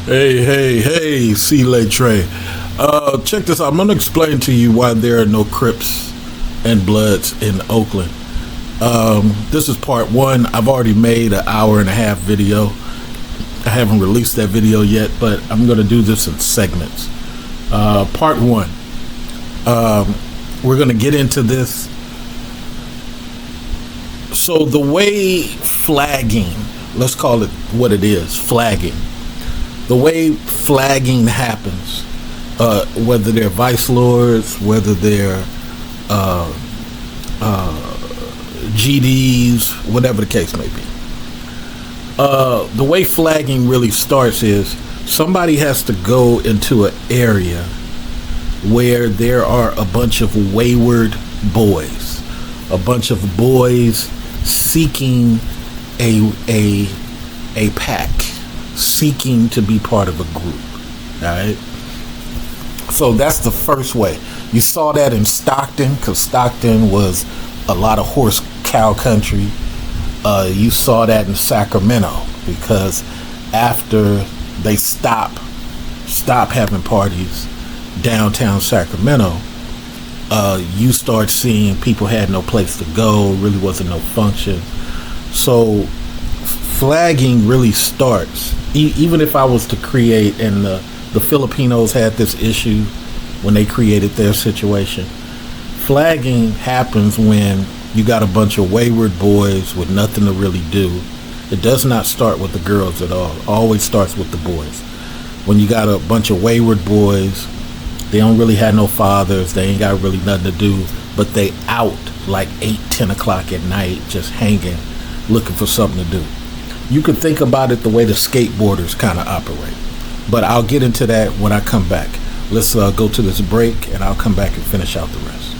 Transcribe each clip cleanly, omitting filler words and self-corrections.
Hey, see late Trey. Check this out. I'm gonna explain to you why there are no Crips and Bloods in Oakland. This is part one. I've already made an hour and a half video. I haven't released that video yet, but I'm gonna do this in segments. Part one. We're gonna get into this. So the way flagging, let's call it what it is, flagging. The way flagging happens, whether they're vice lords, whether they're GDs, whatever the case may be. The way flagging really starts is somebody has to go into an area where there are a bunch of wayward boys, a bunch of boys seeking a pack, seeking to be part of a group. All right. So that's the first way. You saw that in Stockton, because Stockton was a lot of horse cow country. You saw that in Sacramento, because after they stop having parties downtown Sacramento, you start seeing people had no place to go, really wasn't no function. So flagging really starts, even if I was to create, and the Filipinos had this issue when they created their situation. Flagging happens when you got a bunch of wayward boys with nothing to really do. It does not start with the girls at all. It always starts with the boys. When you got a bunch of wayward boys, they don't really have no fathers, they ain't got really nothing to do, but they out like 8-10 o'clock at night just hanging, looking for something to do. You could think about it the way the skateboarders kind of operate, but I'll get into that when I come back. Let's go to this break, and I'll come back and finish out the rest.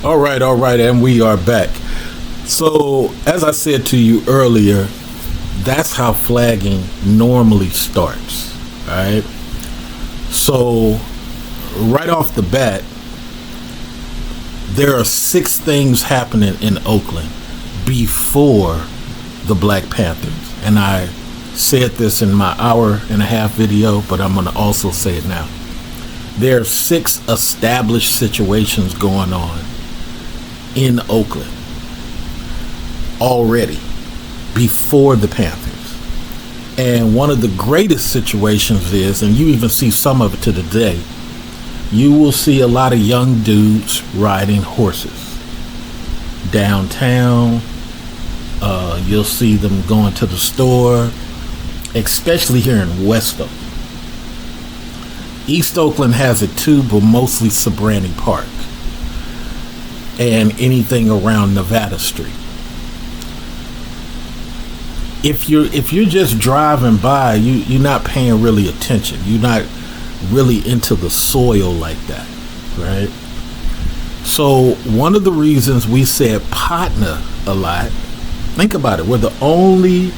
All right, and we are back. So, as I said to you earlier, that's how flagging normally starts. All right. So, right off the bat, there are 6 things happening in Oakland before the Black Panthers. And I said this in my hour-and-a-half video, but I'm going to also say it now. There are 6 established situations going on in Oakland already before the Panthers. And one of the greatest situations is, and you even see some of it to today, you will see a lot of young dudes riding horses downtown. You'll see them going to the store, especially here in West Oakland. East Oakland has it too, but mostly Sobrani Park and anything around Nevada Street. If you're just driving by, you're not paying really attention. You're not really into the soil like that, right? So one of the reasons we said partner a lot, think about it, we're the only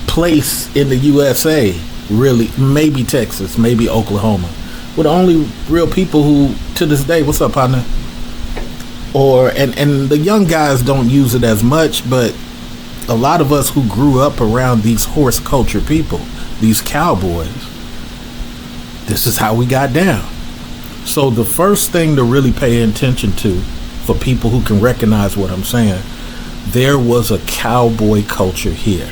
place in the USA, really, maybe Texas, maybe Oklahoma, we're the only real people who, to this day, what's up, partner? And the young guys don't use it as much, but a lot of us who grew up around these horse culture people, these cowboys, this is how we got down. So the first thing to really pay attention to, for people who can recognize what I'm saying, there was a cowboy culture here.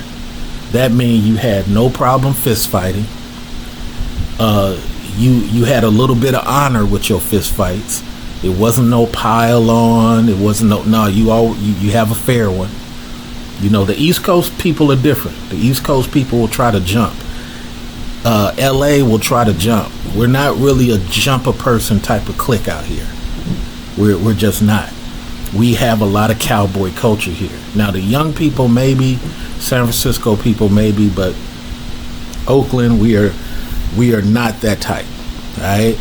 That means you had no problem fist fighting. You had a little bit of honor with your fist fights. It wasn't no pile on. It wasn't you have a fair one. You know, the East Coast people are different. The East Coast people will try to jump. LA will try to jump. We're not really a jumper person type of clique out here. We're just not. We have a lot of cowboy culture here. Now the young people maybe, San Francisco people maybe, but Oakland, we are not that type. Right?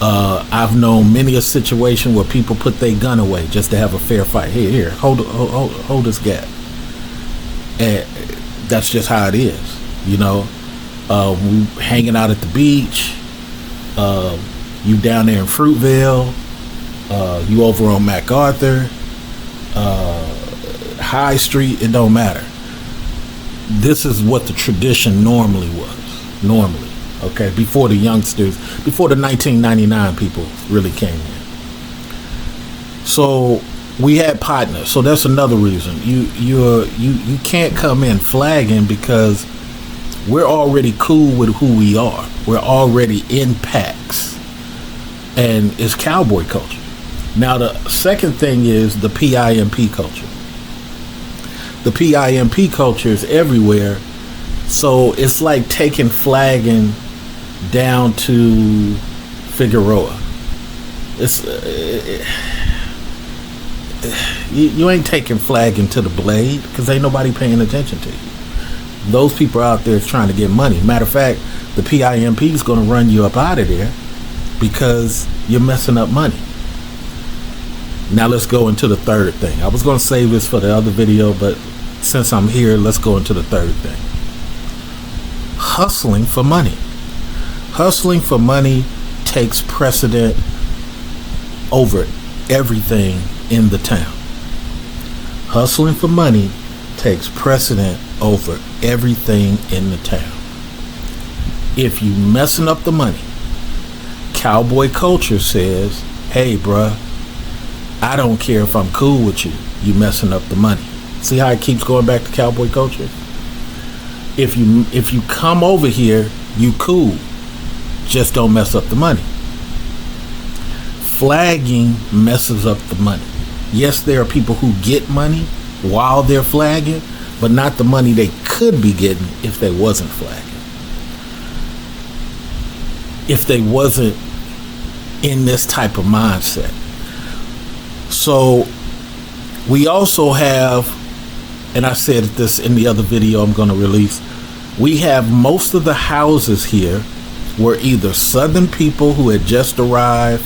I've known many a situation where people put their gun away just to have a fair fight. Here, hold this gap. And that's just how it is, you know. We hanging out at the beach. You down there in Fruitvale. You over on MacArthur, High Street. It don't matter. This is what the tradition normally was. Normally, okay. Before the youngsters, before the 1999 people really came in. So we had partners. So that's another reason you can't come in flagging, because we're already cool with who we are. We're already in packs, and it's cowboy culture. Now the second thing is the PIMP culture. The PIMP culture is everywhere, so it's like taking flagging down to Figueroa. You ain't taking flagging to the Blade, because ain't nobody paying attention to you. Those people out there is trying to get money. Matter of fact, the PIMP is going to run you up out of there because you're messing up money. Now let's go into the third thing. I was going to save this for the other video, but since I'm here, let's go into the third thing. Hustling for money. Hustling for money takes precedent over everything in the town. Hustling for money takes precedent over everything in the town. If you messing up the money, cowboy culture says, hey bruh, I don't care if I'm cool with you, you messing up the money. See how it keeps going back to cowboy culture? If you come over here, you cool, just don't mess up the money. Flagging messes up the money. Yes, there are people who get money while they're flagging, but not the money they could be getting if they wasn't flagging. If they wasn't in this type of mindset. So we also have, and I said this in the other video I'm going to release, we have most of the houses here were either Southern people who had just arrived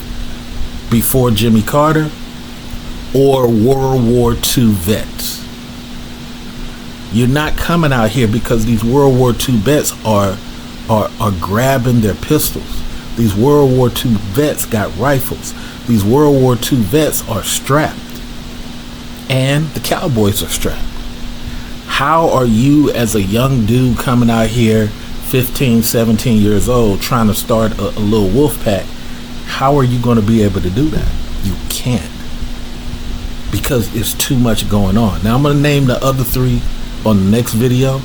before Jimmy Carter, or World War II vets. You're not coming out here because these World War II vets are grabbing their pistols. These World War II vets got rifles. These World War II vets are strapped. And the cowboys are strapped. How are you as a young dude coming out here, 15, 17 years old, trying to start a little wolf pack? How are you going to be able to do that? You can't. Because it's too much going on. Now I'm going to name the other 3 on the next video.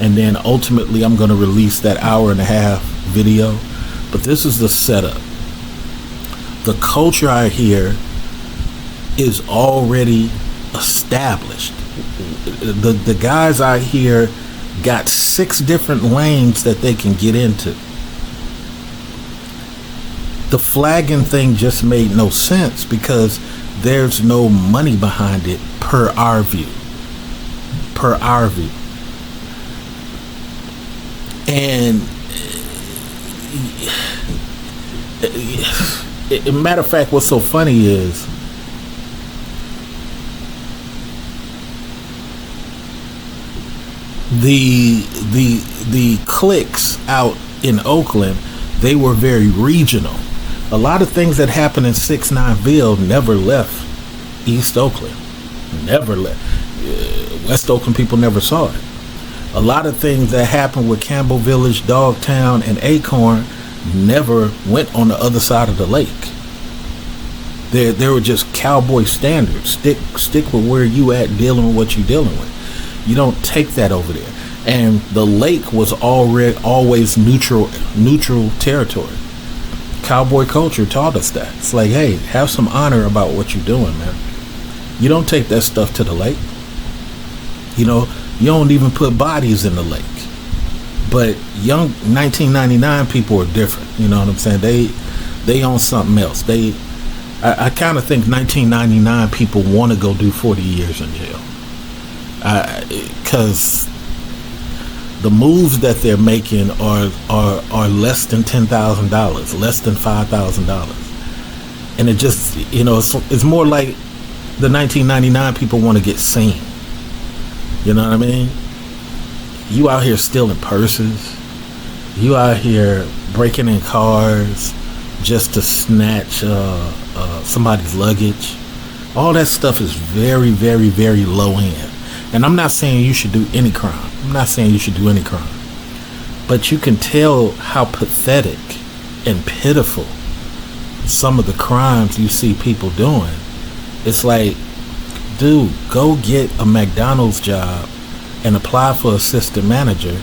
And then ultimately I'm going to release that 1.5-hour video. But this is the setup. The culture out here is already established. The guys out here got 6 different lanes that they can get into. The flagging thing just made no sense because there's no money behind it per our view. And matter of fact, what's so funny is the cliques out in Oakland, they were very regional. A lot of things that happened in 6-9ville never left East Oakland. Never left. West Oakland people never saw it. A lot of things that happened with Campbell Village, Dogtown, and Acorn never went on the other side of the lake. There were just cowboy standards. Stick with where you at, dealing with what you're dealing with. You don't take that over there. And the lake was always neutral territory. Cowboy culture taught us that. It's like, hey, have some honor about what you're doing, man. You don't take that stuff to the lake. You know, you don't even put bodies in the lake. But young 1999 people are different. You know what I'm saying? They on something else. I kind of think 1999 people want to go do 40 years in jail. Because the moves that they're making are less than $10,000, less than $5,000. And it just, you know, it's more like the 1999 people want to get seen. You know what I mean? You out here stealing purses. You out here breaking in cars just to snatch somebody's luggage. All that stuff is very, very, very low end. And I'm not saying you should do any crime. But you can tell how pathetic and pitiful some of the crimes you see people doing. It's like, dude, go get a McDonald's job and apply for assistant manager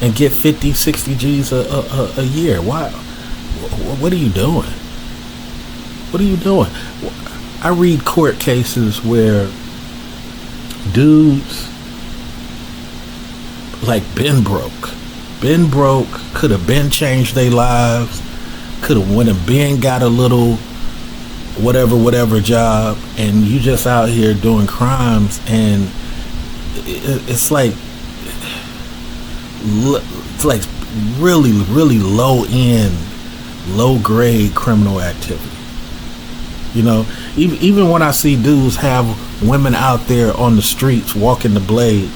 and get 50, 60 G's a year. Why? What are you doing? I read court cases where dudes like been broke could have been changed their lives, could have went and been got a little whatever job, and you just out here doing crimes. And it's like really, really low end, low grade criminal activity. You know, even when I see dudes have women out there on the streets walking the blade,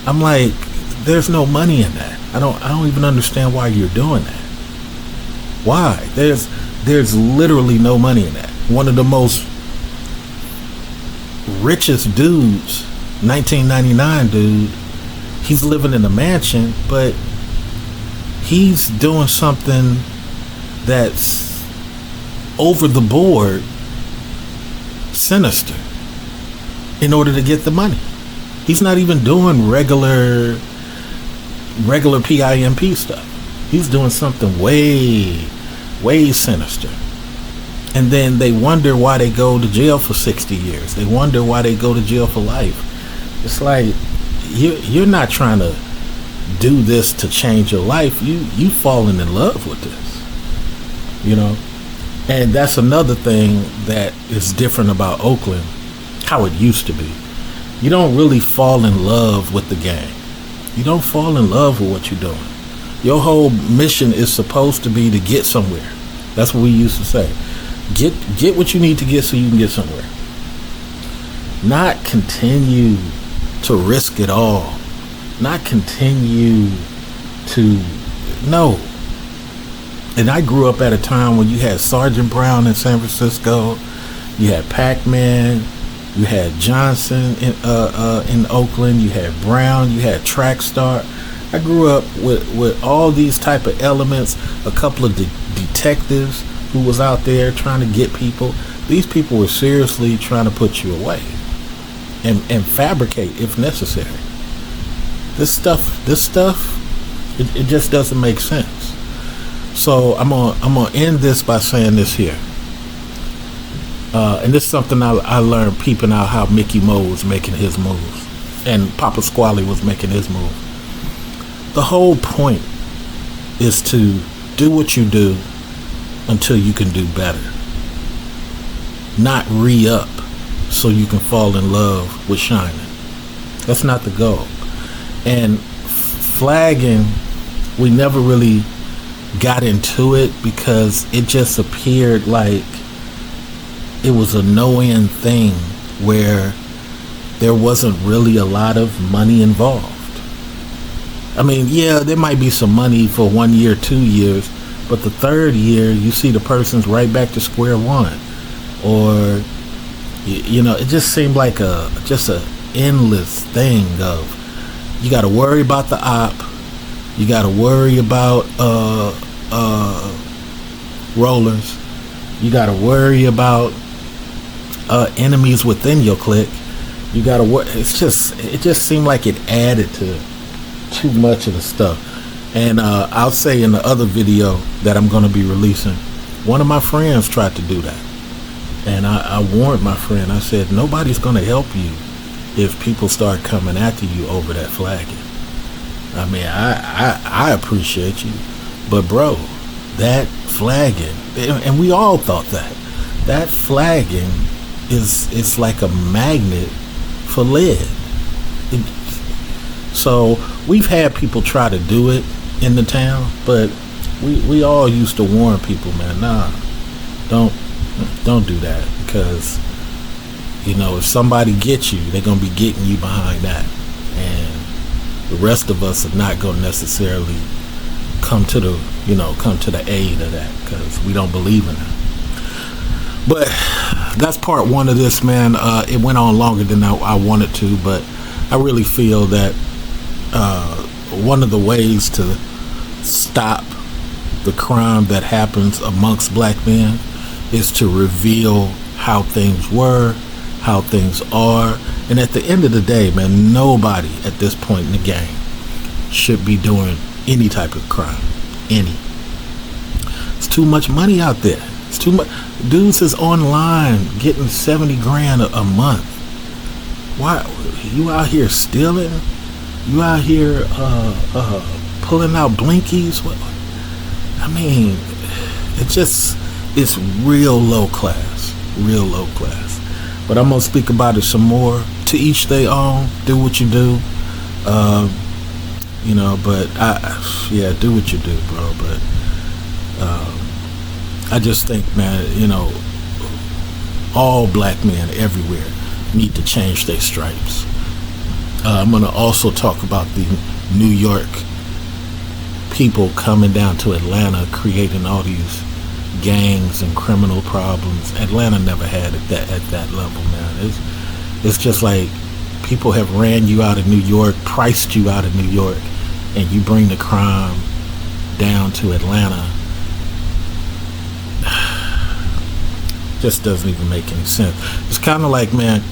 I'm like, there's no money in that. I don't even understand why you're doing that. Why? There's literally no money in that. One of the most richest dudes, 1999 dude, he's living in a mansion, but he's doing something that's over the board sinister in order to get the money. He's not even doing regular PIMP stuff. He's doing something way, way sinister. And then they wonder why they go to jail for 60 years. They wonder why they go to jail for life. It's like, you're not trying to do this to change your life. You falling in love with this, you know. And that's another thing that is different about Oakland, how it used to be. You don't really fall in love with the gang. You don't fall in love with what you're doing. Your whole mission is supposed to be to get somewhere. That's what we used to say. Get what you need to get so you can get somewhere. not continue to risk it all, not continue to, no. And I grew up at a time when you had Sergeant Brown in San Francisco, you had Pac-Man, you had Johnson in Oakland, you had Brown, you had Track Star. I grew up with all these type of elements, a couple of detectives who was out there trying to get people. These people were seriously trying to put you away and fabricate if necessary. This stuff, it just doesn't make sense. So I'm gonna end this by saying this here. And this is something I learned peeping out how Mickey Mo was making his moves and Papa Squally was making his move. The whole point is to do what you do until you can do better. Not re-up so you can fall in love with shining. That's not the goal. And flagging, we never really got into it because it just appeared like it was a no-end thing where there wasn't really a lot of money involved. I mean, yeah, there might be some money for 1 year, 2 years, but the third year you see the person's right back to square one. Or you know, it just seemed like just a endless thing of you got to worry about the op, you got to worry about rollers, you got to worry about enemies within your clique, you got to worry. It just seemed like it added to too much of the stuff. And I'll say in the other video that I'm going to be releasing, one of my friends tried to do that. And I warned my friend, I said, nobody's going to help you if people start coming after you over that flagging. I mean, I appreciate you, but bro, that flagging, and we all thought that flagging is like a magnet for lead. So we've had people try to do it in the town, but we all used to warn people, man, nah, don't do that, because you know, if somebody gets you, they're gonna be getting you behind that, and the rest of us are not gonna necessarily come to the aid of that, because we don't believe in it. But that's part one of this, man. It went on longer than I wanted to, but I really feel that one of the ways to stop the crime that happens amongst black men is to reveal how things were, how things are. And at the end of the day, man, nobody at this point in the game should be doing any type of crime. It's too much money out there. It's too much. Dudes is online getting 70 grand a month. Why? You out here stealing? You out here pulling out blinkies? What? I mean, it's real low class. But I'm gonna speak about it some more. To each their own. Do what you do. You know, but do what you do, bro. But I just think, man, you know, all black men everywhere need to change their stripes. I'm gonna also talk about the New York people coming down to Atlanta, creating all these gangs and criminal problems. Atlanta never had it at that level, man. It's just like people have ran you out of New York, priced you out of New York, and you bring the crime down to Atlanta. Just doesn't even make any sense. It's kind of like, man,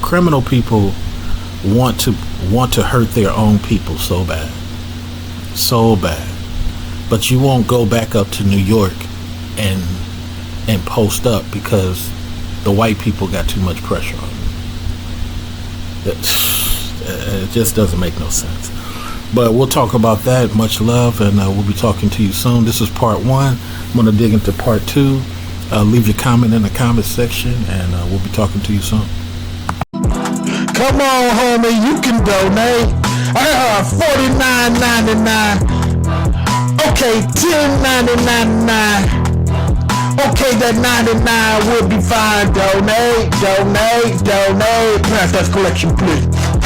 criminal people want to hurt their own people so bad, but you won't go back up to New York and post up because the white people got too much pressure on them. It just doesn't make no sense. But we'll talk about that. Much love, and we'll be talking to you soon. This is part one. I'm going to dig into part two. Leave your comment in the comment section, and we'll be talking to you soon. Come on, homie, you can donate. $49.99. Okay, $10.99. Okay, think that 99 would be fine. Donate. Pass that collection, please.